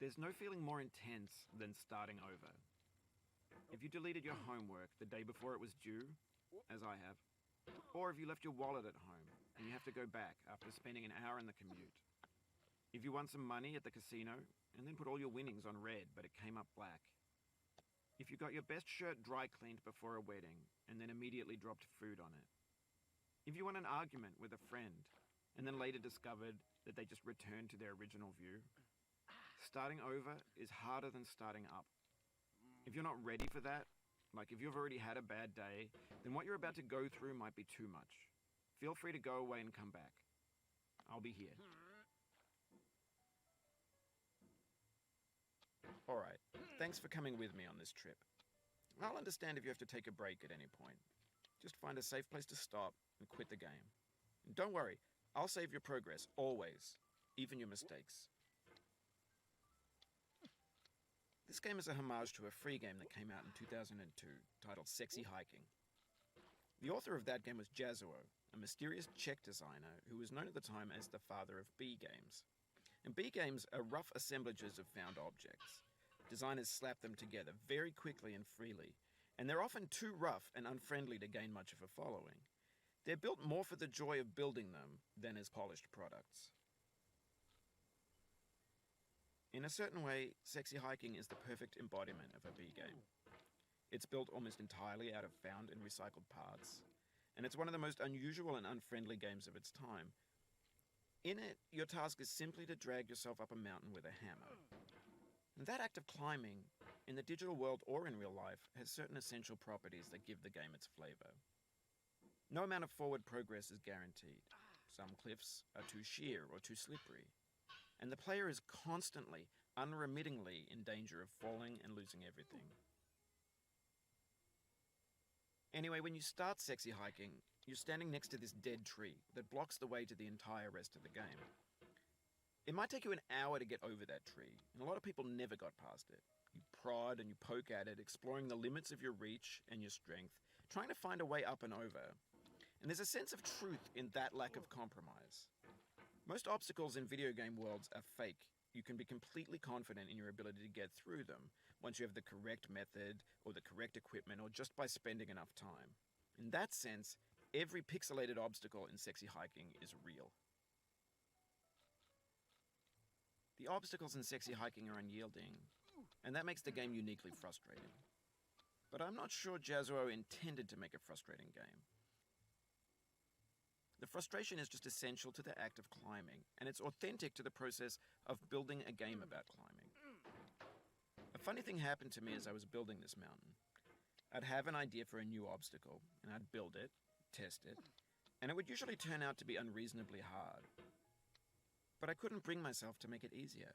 There's no feeling more intense than starting over. If you deleted your homework the day before it was due, as I have, or if you left your wallet at home and you have to go back after spending an hour in the commute. If you won some money at the casino and then put all your winnings on red but it came up black. If you got your best shirt dry cleaned before a wedding and then immediately dropped food on it. If you won an argument with a friend and then later discovered that they just returned to their original view. Starting over is harder than starting up. If you're not ready for that, like if you've already had a bad day, then what you're about to go through might be too much. Feel free to go away and come back. I'll be here. Alright, thanks for coming with me on this trip. I'll understand if you have to take a break at any point. Just find a safe place to stop and quit the game. And don't worry, I'll save your progress, always, even your mistakes. This game is a homage to a free game that came out in 2002, titled Sexy Hiking. The author of that game was Jazuo, a mysterious Czech designer who was known at the time as the father of B games. And B games are rough assemblages of found objects. Designers slap them together very quickly and freely, and they're often too rough and unfriendly to gain much of a following. They're built more for the joy of building them than as polished products. In a certain way, Sexy Hiking is the perfect embodiment of a B game. It's built almost entirely out of found and recycled parts, and it's one of the most unusual and unfriendly games of its time. In it, your task is simply to drag yourself up a mountain with a hammer. And that act of climbing, in the digital world or in real life, has certain essential properties that give the game its flavor. No amount of forward progress is guaranteed. Some cliffs are too sheer or too slippery. And the player is constantly, unremittingly in danger of falling and losing everything. Anyway, when you start Sexy Hiking, you're standing next to this dead tree that blocks the way to the entire rest of the game. It might take you an hour to get over that tree, and a lot of people never got past it. You prod and you poke at it, exploring the limits of your reach and your strength, trying to find a way up and over. And there's a sense of truth in that lack of compromise. Most obstacles in video game worlds are fake. You can be completely confident in your ability to get through them once you have the correct method or the correct equipment or just by spending enough time. In that sense, every pixelated obstacle in Sexy Hiking is real. The obstacles in Sexy Hiking are unyielding, and that makes the game uniquely frustrating. But I'm not sure Jazuo intended to make a frustrating game. The frustration is just essential to the act of climbing, and it's authentic to the process of building a game about climbing. A funny thing happened to me as I was building this mountain. I'd have an idea for a new obstacle, and I'd build it, test it, and it would usually turn out to be unreasonably hard. But I couldn't bring myself to make it easier.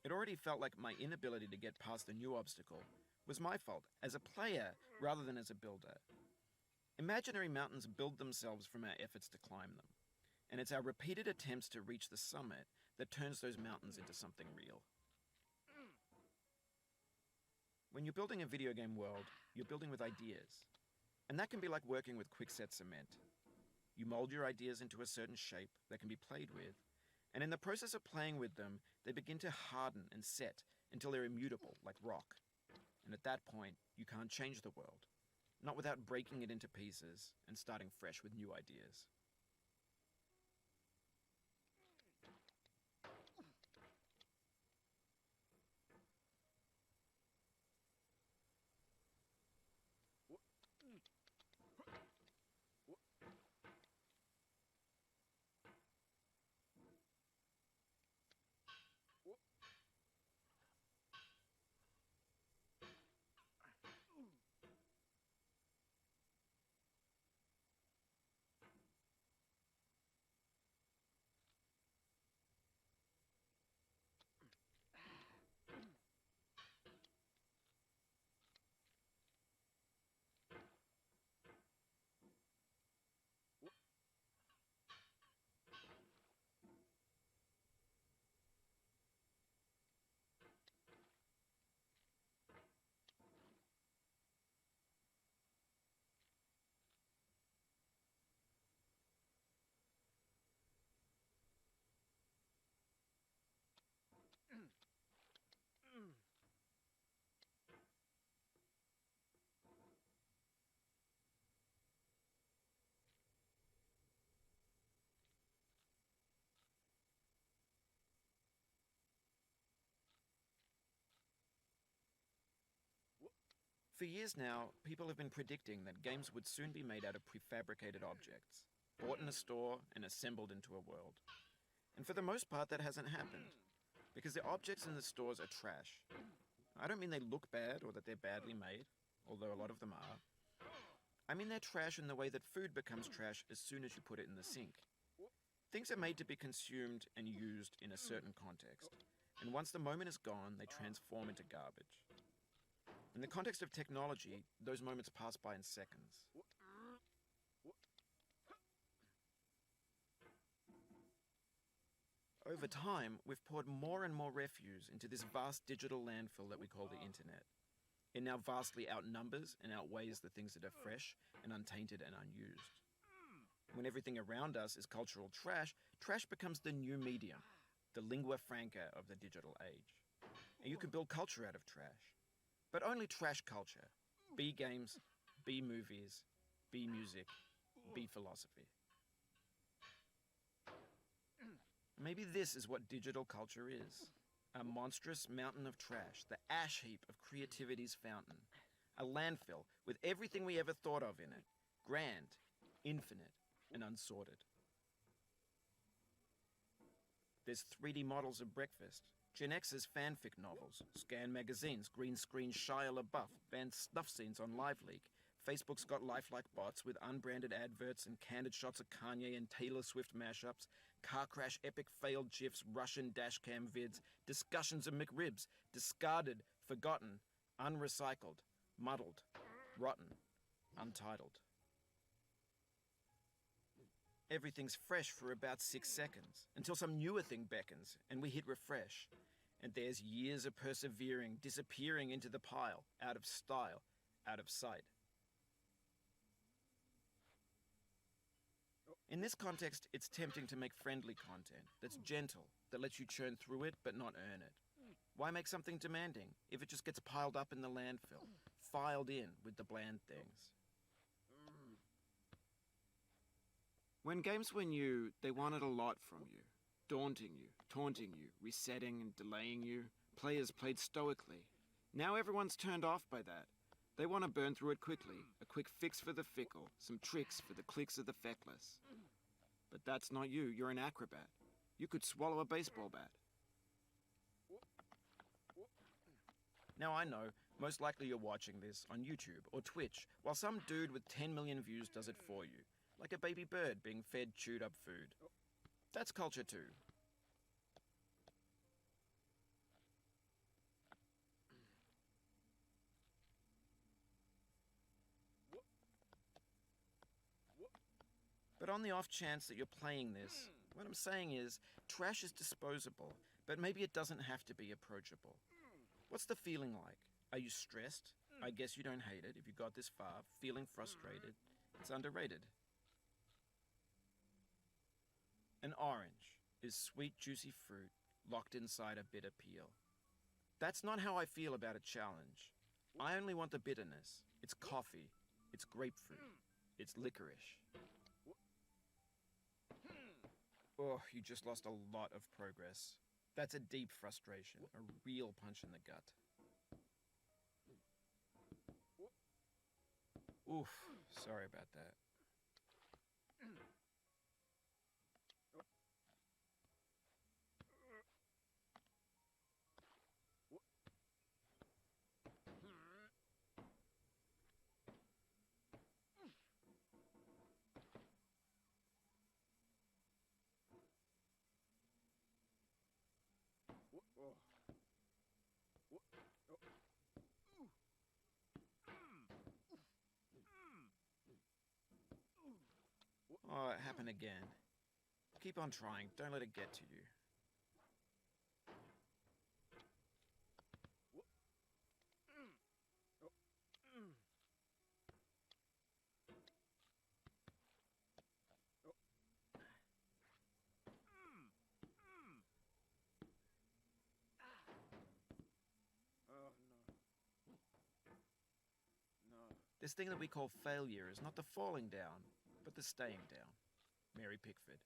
It already felt like my inability to get past the new obstacle was my fault as a player rather than as a builder. Imaginary mountains build themselves from our efforts to climb them, and it's our repeated attempts to reach the summit that turns those mountains into something real. When you're building a video game world, you're building with ideas, and that can be like working with quickset cement. You mold your ideas into a certain shape that can be played with, and in the process of playing with them, they begin to harden and set until they're immutable, like rock. And at that point, you can't change the world. Not without breaking it into pieces and starting fresh with new ideas. For years now, people have been predicting that games would soon be made out of prefabricated objects, bought in a store and assembled into a world. And for the most part, that hasn't happened, because the objects in the stores are trash. I don't mean they look bad or that they're badly made, although a lot of them are. I mean they're trash in the way that food becomes trash as soon as you put it in the sink. Things are made to be consumed and used in a certain context, and once the moment is gone, they transform into garbage. In the context of technology, those moments pass by in seconds. Over time, we've poured more and more refuse into this vast digital landfill that we call the internet. It now vastly outnumbers and outweighs the things that are fresh and untainted and unused. When everything around us is cultural trash, trash becomes the new medium, the lingua franca of the digital age. And you can build culture out of trash. But only trash culture. B games, B movies, B music, B philosophy. Maybe this is what digital culture is. A monstrous mountain of trash, the ash heap of creativity's fountain. A landfill with everything we ever thought of in it. Grand, infinite, and unsorted. There's 3D models of breakfast, Gen X's fanfic novels, scan magazines, green screen Shia LaBeouf, banned snuff scenes on LiveLeak. Facebook's got lifelike bots with unbranded adverts and candid shots of Kanye and Taylor Swift mashups, car crash epic failed GIFs, Russian dashcam vids, discussions of McRibs, discarded, forgotten, unrecycled, muddled, rotten, untitled. Everything's fresh for about 6 seconds, until some newer thing beckons, and we hit refresh. And there's years of persevering, disappearing into the pile, out of style, out of sight. In this context, it's tempting to make friendly content that's gentle, that lets you churn through it but not earn it. Why make something demanding if it just gets piled up in the landfill, filed in with the bland things? When games were new, they wanted a lot from you. Daunting you, taunting you, resetting and delaying you. Players played stoically. Now everyone's turned off by that. They want to burn through it quickly. A quick fix for the fickle. Some tricks for the clicks of the feckless. But that's not you. You're an acrobat. You could swallow a baseball bat. Now I know, most likely you're watching this on YouTube or Twitch, while some dude with 10 million views does it for you. Like a baby bird being fed chewed up food. That's culture too. But on the off chance that you're playing this, what I'm saying is, trash is disposable, but maybe it doesn't have to be approachable. What's the feeling like? Are you stressed? I guess you don't hate it if you got this far. Feeling frustrated? It's underrated. An orange is sweet, juicy fruit locked inside a bitter peel. That's not how I feel about a challenge. I only want the bitterness. It's coffee. It's grapefruit. It's licorice. Oh, you just lost a lot of progress. That's a deep frustration, a real punch in the gut. Oof, sorry about that. Oh, it happened again. Keep on trying. Don't let it get to you. This thing that we call failure is not the falling down, but the staying down. Mary Pickford.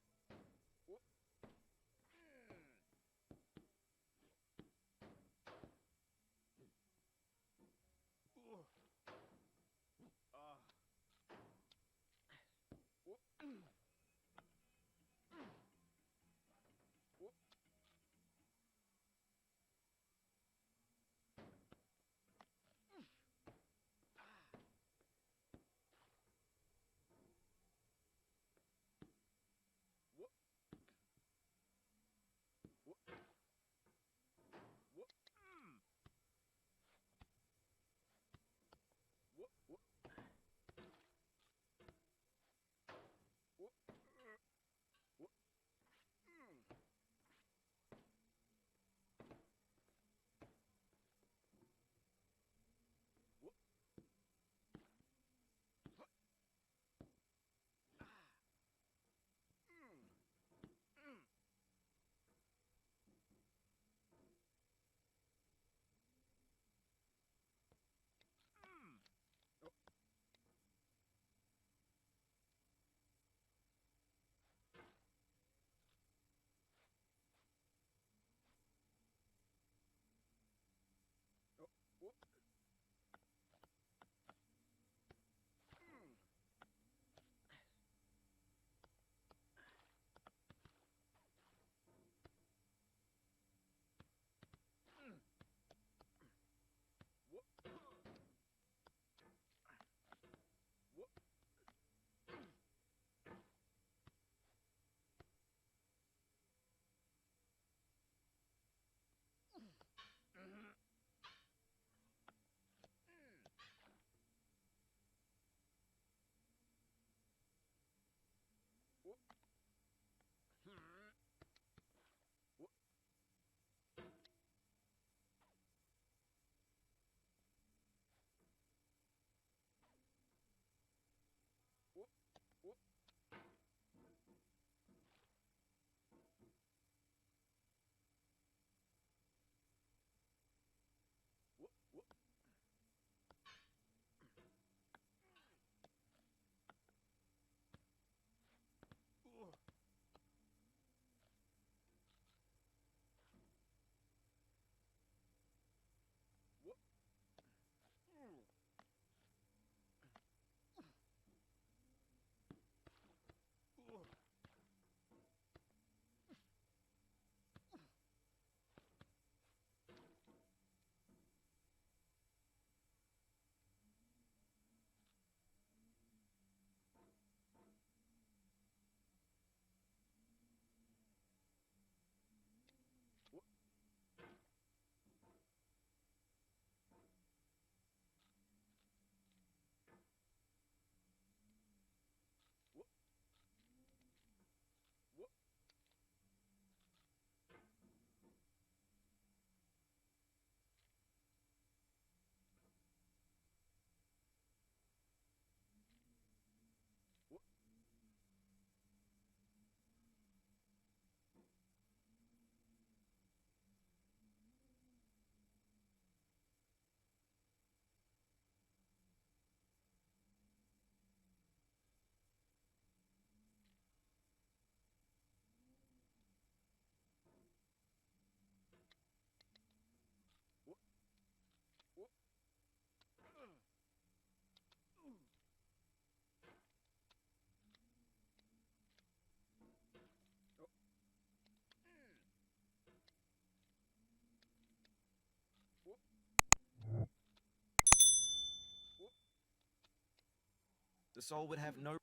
The soul would have no